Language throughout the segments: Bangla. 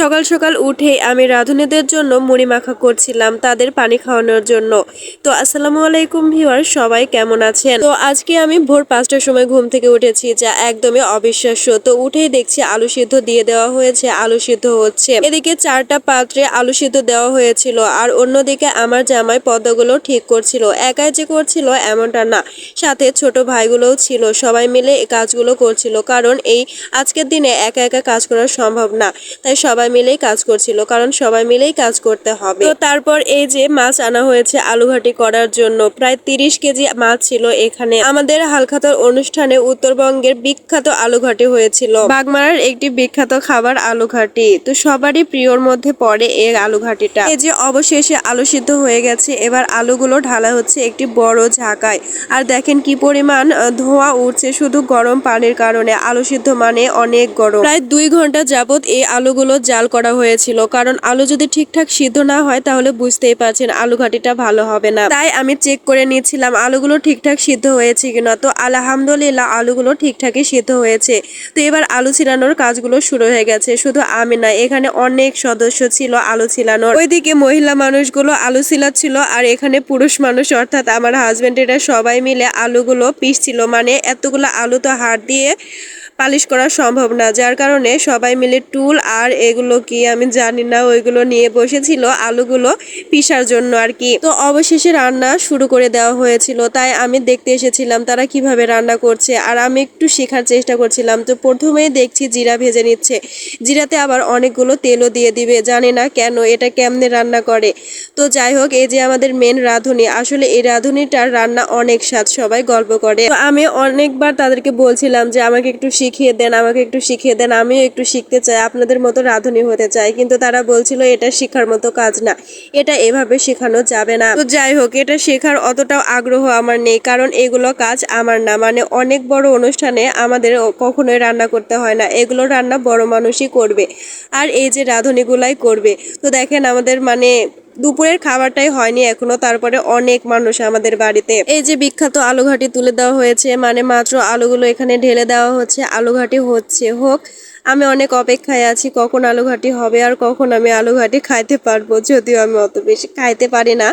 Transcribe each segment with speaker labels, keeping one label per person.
Speaker 1: সকাল সকাল উঠেই আমি রাঁধুনিদের জন্য মুড়ি মাখা করছিলাম তাদের পানি খাওয়ানোর জন্য। তো আসসালামু আলাইকুম ভিউয়ার, সবাই কেমন আছেন? তো আজকে আমি ভোর 5টার সময় ঘুম থেকে উঠেছি, যা একদমই অবিশ্বাস্য। তো উঠেই দেখছি আলু সিদ্ধ দিয়ে দেওয়া হয়েছে, আলু সিদ্ধ হচ্ছে। এদিকে 4টা পাত্রে আলু সিদ্ধ দেওয়া হয়েছিল, আর অন্যদিকে আমার জামাই পদ্মাগুলো ঠিক করছিল। একাই যে করছিল এমনটা না, সাথে ছোট ভাইগুলোও ছিল। সবাই মিলে এই কাজগুলো করছিল, কারণ এই আজকের দিনে একা একা কাজ করা সম্ভব না। তাই সবাই মিলেই কাজ করছিল, কারণ সবাই মিলেই কাজ করতে হবে। তো তারপর এই যে মাছ আনা হয়েছে আলু ঘাটি করার জন্য, প্রায় 30 কেজি মাছ ছিল এখানে। আমাদের হালখাতার অনুষ্ঠানে উত্তরবঙ্গের বিখ্যাত আলু ঘাটি হয়েছিল, বাগমারার একটি বিখ্যাত খাবার আলু ঘাটি। তো সবারই প্রিয়র মধ্যে পড়ে এই আলু ঘাটিটা। এই যে অবশেষে আলু সিদ্ধ হয়ে গেছে, এবার আলুগুলো ঢালা হচ্ছে একটি বড় ঝাঁকায়। আর দেখেন কি পরিমাণ ধোঁয়া উঠছে শুধু গরম পানির কারণে। আলু সিদ্ধ মানে অনেক গরম। প্রায় 2 ঘন্টা যাবত এই আলুগুলো জাল করা হয়েছিল, কারণ আলু যদি ঠিকঠাক সিদ্ধ না হয় তাহলে বুঝতেই পারছেন আলু ঘাটিটা ভালো হবে না। তাই আমি চেক করে নিয়েছিলাম আলুগুলো ঠিকঠাক সিদ্ধ হয়েছে কিনা। তো আলহামদুলিল্লাহ আলুগুলো ঠিকঠাকই সিদ্ধ হয়েছে। তো এবার আলু ছিলানোর কাজগুলো শুরু হয়ে গেছে। শুধু আমি না, এখানে অনেক সদস্য ছিল আলু ছিলানোর। ওইদিকে মহিলা মানুষগুলো আলু ছিলাচ্ছিল, আর এখানে পুরুষ মানুষ অর্থাৎ আমার হাজবেন্ড, এরা সবাই মিলে আলুগুলো পিষছিল। মানে এতগুলো আলু তো হাত দিয়ে পালিশ করা সম্ভব না, যার কারণে সবাই মিলে টুল আর এগুলো কি আমি জানি না, ওইগুলো নিয়ে বসেছিল আলুগুলো পিষার জন্য আর কি। তো অবশেষে রান্না শুরু করে দেওয়া হয়েছিল, তাই আমি দেখতে এসেছিলাম তারা কিভাবে রান্না করছে, আর আমি একটু শেখার চেষ্টা করছিলাম। তো প্রথমেই দেখছি জিরা ভেজে নিচ্ছে, জিরাতে আবার অনেকগুলো তেলও দিয়ে দিবে, জানি না কেন, এটা কেমনে রান্না করে। তো যাই হোক, এই যে আমাদের মেন রাঁধুনি, আসলে এই রাঁধুনিটার রান্না অনেক স্বাদ, সবাই গল্প করে। তো আমি অনেকবার তাদেরকে বলছিলাম যে আমাকে একটু শিখিয়ে দেন, আমাকে একটু শিখিয়ে দেন, আমিও একটু শিখতে চাই, আপনাদের মতো রাঁধুনি হতে চাই। কিন্তু তারা বলছিল এটা শেখার মতো কাজ না, এটা এভাবে শেখানো যাবে না। তো যাই হোক, এটা শেখার অতটাও আগ্রহ আমার নেই, কারণ এগুলো কাজ আমার না। মানে অনেক বড় অনুষ্ঠানে আমাদের কখনোই রান্না করতে হয় না, এগুলো রান্না বড় মানুষই করবে, আর এই যে রাঁধুনিগুলাই করবে। তো দেখেন আমাদের মানে দুপুরের খাবারটাই হয়নি এখনো, তারপরে অনেক মানুষ আমাদের বাড়িতে। এই যে বিখ্যাত আলু ঘাটি তুলে দেওয়া হয়েছে, মানে মাত্র আলুগুলো এখানে ঢেলে দেওয়া হচ্ছে, আলু ঘাটি হচ্ছে। হোক, আমি অনেক অপেক্ষায় আছি কখন আলু ঘাটি হবে আর কখন আমি আলু ঘাটি খাইতে পারবো। যদিও আমি অত বেশি খাইতে পারি না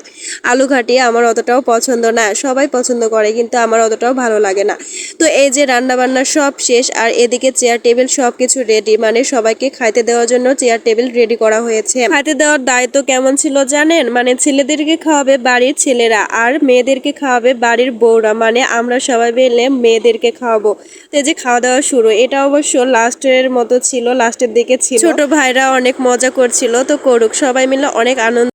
Speaker 1: আলু ঘাটি, আমার অতটাও পছন্দ না। সবাই পছন্দ করে কিন্তু আমার অতটাও ভালো লাগে না। তো এই যে রান্না বান্না সব শেষ, আর এদিকে চেয়ার টেবিল সবকিছু রেডি, মানে সবাইকে খাইতে দেওয়ার জন্য চেয়ার টেবিল রেডি করা হয়েছে। খাইতে দেওয়ার দায়িত্ব কেমন ছিল জানেন? মানে ছেলেদেরকে খাওয়াবে বাড়ির ছেলেরা, আর মেয়েদেরকে খাওয়াবে বাড়ির বউরা। মানে আমরা সবাই মিলে মেয়েদেরকে খাওয়াবো। তো এই যে খাওয়া দাওয়া শুরু, এটা অবশ্য লাস্টের মতো ছিল, লাস্টের দিকে ছিল। ছোট ভাইরা অনেক মজা করছিল, তো করুক, সবাই মিলে অনেক আনন্দ